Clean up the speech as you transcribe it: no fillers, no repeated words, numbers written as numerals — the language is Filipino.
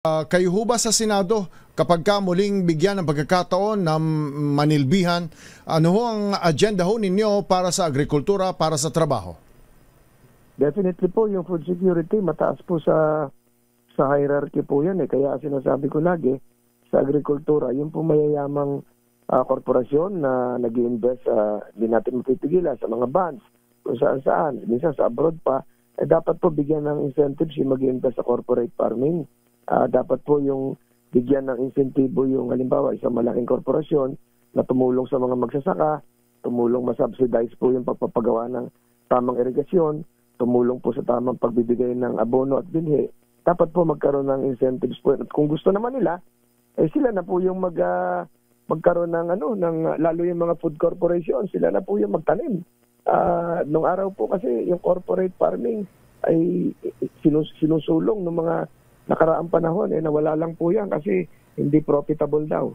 Kayo ho ba sa Senado, kapag ka muling bigyan ng pagkakataon na manilbihan, ano ho ang agenda ho ninyo para sa agrikultura, para sa trabaho? Definitely po, yung food security, mataas po sa hierarchy po yan. Kaya sinasabi ko lagi, sa agrikultura, yung po mayayamang korporasyon na nag-i-invest, hindi natin mapipigilan sa mga bonds, kung saan-saan, minsan sa abroad pa, dapat po bigyan ng incentives yung mag-i-invest sa corporate farming. Dapat po yung bigyan ng insentibo yung halimbawa isang malaking korporasyon na tumulong sa mga magsasaka, tumulong masubsidize po yung pagpapagawa ng tamang irigasyon, tumulong po sa tamang pagbibigay ng abono at binhi. Dapat po magkaroon ng incentives po. At kung gusto naman nila, sila na po yung magkaroon ng lalo yung mga food corporation, sila na po yung magtanim. Nung araw po kasi yung corporate farming ay sinusulong ng mga nakaraang panahon, nawala lang po yan kasi hindi profitable daw.